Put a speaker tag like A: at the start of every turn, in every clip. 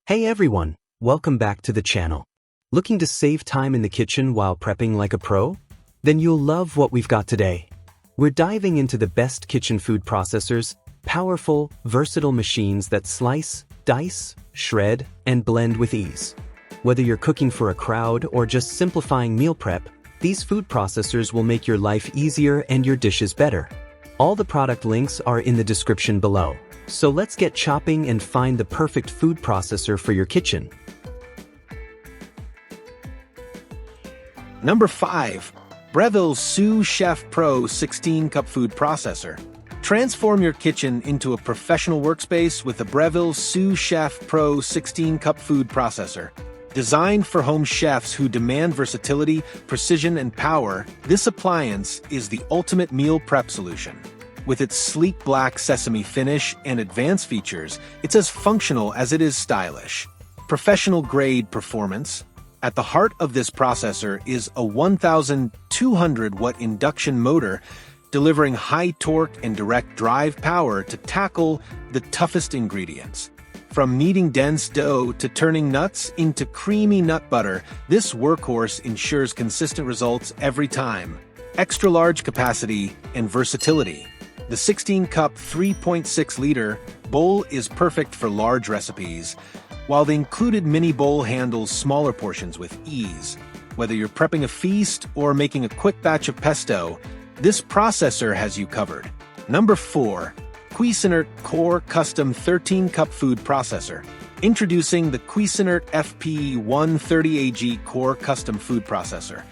A: Hey everyone, welcome back to the channel. Looking to save time in the kitchen while prepping like a pro? Then you'll love what we've got today. We're diving into the best kitchen food processors, powerful, versatile machines that slice, dice, shred, and blend with ease. Whether you're cooking for a crowd or just simplifying meal prep, these food processors will make your life easier and your dishes better. All the product links are in the description below. So let's get chopping and find the perfect food processor for your kitchen.
B: Number 5. Breville's Sous Chef Pro 16-Cup Food Processor. Transform your kitchen into a professional workspace with the Breville Sous Chef Pro 16-Cup Food Processor. Designed for home chefs who demand versatility, precision, and power, this appliance is the ultimate meal prep solution. With its sleek black sesame finish and advanced features, it's as functional as it is stylish. Professional-grade performance. At the heart of this processor is a 1,200-watt induction motor, delivering high torque and direct drive power to tackle the toughest ingredients. From kneading dense dough to turning nuts into creamy nut butter, this workhorse ensures consistent results every time. Extra-large capacity and versatility. The 16-cup 3.6-liter bowl is perfect for large recipes, while the included mini bowl handles smaller portions with ease. Whether you're prepping a feast or making a quick batch of pesto, this processor has you covered. Number 4. Cuisinart Core Custom 13-Cup Food Processor. Introducing the Cuisinart FP130AG Core Custom Food Processor,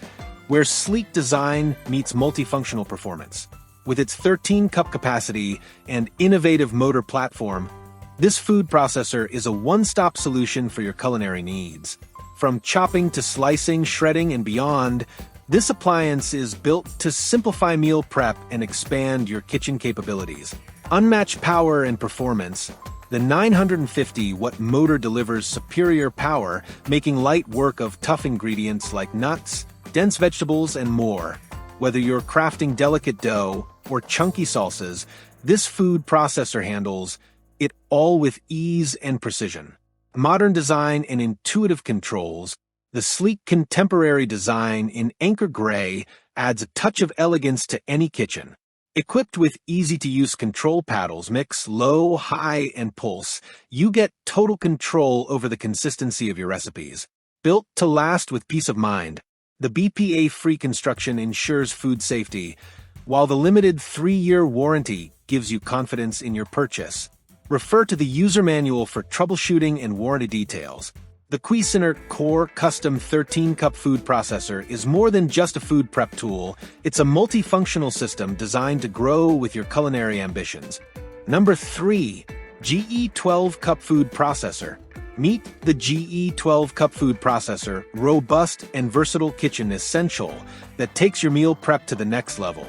B: where sleek design meets multifunctional performance. With its 13-cup capacity and innovative motor platform, this food processor is a one-stop solution for your culinary needs. From chopping to slicing, shredding, and beyond, this appliance is built to simplify meal prep and expand your kitchen capabilities. Unmatched power and performance, the 950-watt motor delivers superior power, making light work of tough ingredients like nuts, dense vegetables, and more. Whether you're crafting delicate dough or chunky salsas, this food processor handles it all with ease and precision. Modern design and intuitive controls, the sleek contemporary design in anchor gray adds a touch of elegance to any kitchen. Equipped with easy-to-use control paddles, mix low, high, and pulse, you get total control over the consistency of your recipes. Built to last with peace of mind, the BPA-free construction ensures food safety, while the limited 3-year warranty gives you confidence in your purchase. Refer to the user manual for troubleshooting and warranty details. The Cuisinart Core Custom 13-Cup Food Processor is more than just a food prep tool, it's a multifunctional system designed to grow with your culinary ambitions. Number 3. GE 12-Cup Food Processor. Meet the GE 12-Cup Food Processor, robust and versatile kitchen essential that takes your meal prep to the next level.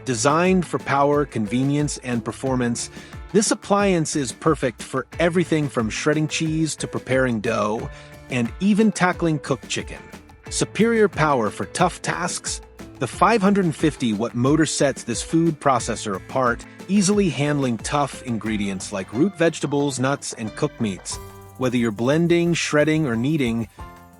B: Designed for power, convenience, and performance, this appliance is perfect for everything from shredding cheese to preparing dough, and even tackling cooked chicken. Superior power for tough tasks, the 550-watt motor sets this food processor apart, easily handling tough ingredients like root vegetables, nuts, and cooked meats. Whether you're blending, shredding, or kneading,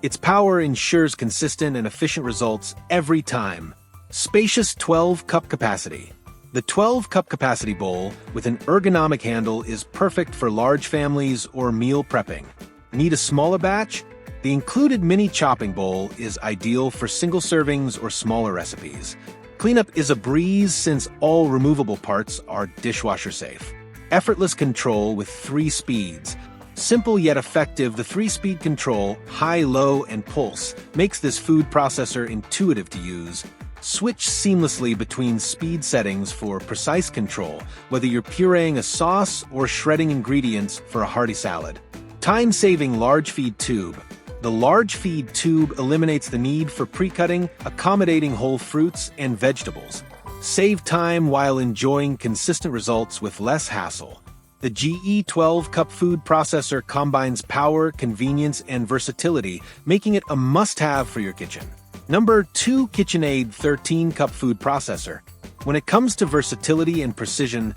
B: its power ensures consistent and efficient results every time. Spacious 12-cup capacity. The 12-cup capacity bowl with an ergonomic handle is perfect for large families or meal prepping. Need a smaller batch? The included mini chopping bowl is ideal for single servings or smaller recipes. Cleanup is a breeze since all removable parts are dishwasher safe. Effortless control with 3 speeds. Simple yet effective, the 3-speed control, high, low, and pulse, makes this food processor intuitive to use. Switch seamlessly between speed settings for precise control, whether you're pureeing a sauce or shredding ingredients for a hearty salad. Time-saving large feed tube. The large feed tube eliminates the need for pre-cutting, accommodating whole fruits and vegetables. Save time while enjoying consistent results with less hassle. The GE 12-Cup Food Processor combines power, convenience, and versatility, making it a must-have for your kitchen. Number 2. KitchenAid 13-Cup Food Processor. When it comes to versatility and precision,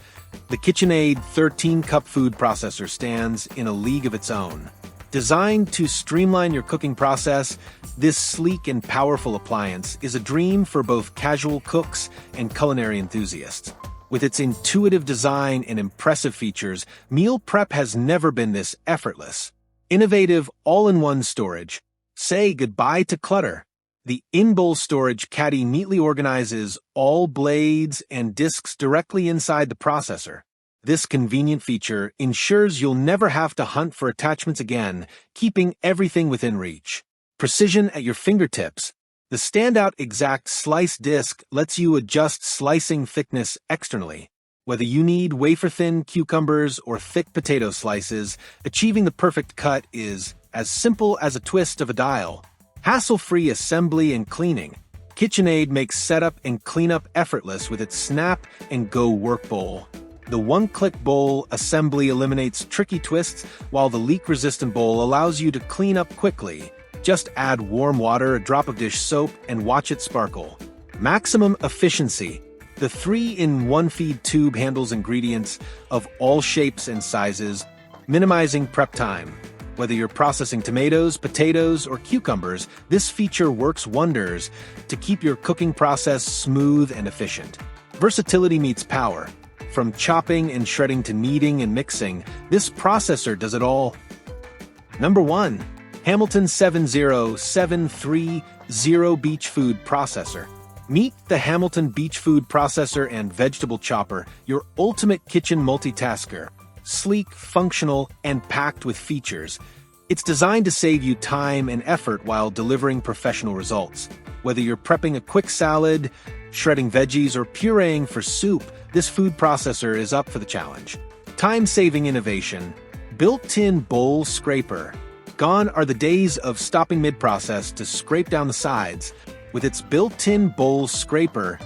B: the KitchenAid 13-Cup Food Processor stands in a league of its own. Designed to streamline your cooking process, this sleek and powerful appliance is a dream for both casual cooks and culinary enthusiasts. With its intuitive design and impressive features, meal prep has never been this effortless. Innovative all-in-one storage. Say goodbye to clutter. The in-bowl storage caddy neatly organizes all blades and discs directly inside the processor. This convenient feature ensures you'll never have to hunt for attachments again, keeping everything within reach. Precision at your fingertips. The standout exact slice disc lets you adjust slicing thickness externally. Whether you need wafer-thin cucumbers or thick potato slices, achieving the perfect cut is as simple as a twist of a dial. Hassle-free assembly and cleaning. KitchenAid makes setup and cleanup effortless with its snap and go work bowl. The one-click bowl assembly eliminates tricky twists, while the leak-resistant bowl allows you to clean up quickly. Just add warm water, a drop of dish soap, and watch it sparkle. Maximum efficiency. The 3-in-1 feed tube handles ingredients of all shapes and sizes, minimizing prep time. Whether you're processing tomatoes, potatoes, or cucumbers, this feature works wonders to keep your cooking process smooth and efficient. Versatility meets power. From chopping and shredding to kneading and mixing, this processor does it all. Number 1. Hamilton 70730 Beach Food Processor. Meet the Hamilton Beach Food Processor and Vegetable Chopper, your ultimate kitchen multitasker. Sleek, functional, and packed with features. It's designed to save you time and effort while delivering professional results. Whether you're prepping a quick salad, shredding veggies, or pureeing for soup, this food processor is up for the challenge. Time-saving innovation. Built-in bowl scraper. Gone are the days of stopping mid-process to scrape down the sides. With its built-in bowl scraper,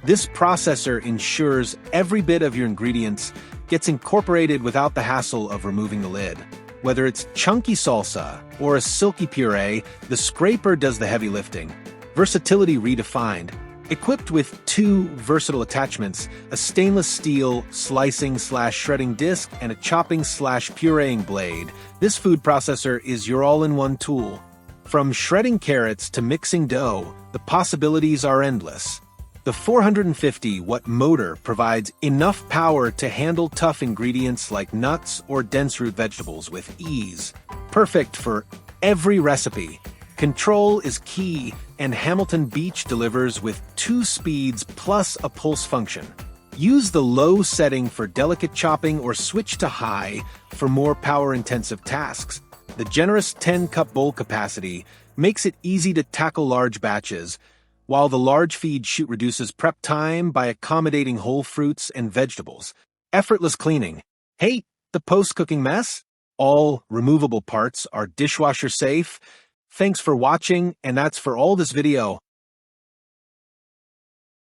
B: this processor ensures every bit of your ingredients gets incorporated without the hassle of removing the lid. Whether it's chunky salsa or a silky puree, the scraper does the heavy lifting. Versatility redefined. Equipped with 2 versatile attachments, a stainless steel slicing/shredding disc and a chopping/pureeing blade, this food processor is your all-in-one tool. From shredding carrots to mixing dough, the possibilities are endless. The 450-watt motor provides enough power to handle tough ingredients like nuts or dense root vegetables with ease. Perfect for every recipe. Control is key, and Hamilton Beach delivers with 2 speeds plus a pulse function. Use the low setting for delicate chopping or switch to high for more power-intensive tasks. The generous 10-cup bowl capacity makes it easy to tackle large batches, while the large feed chute reduces prep time by accommodating whole fruits and vegetables. Effortless cleaning. Hate the post-cooking mess? All removable parts are dishwasher safe. Thanks for watching, and that's for all this video.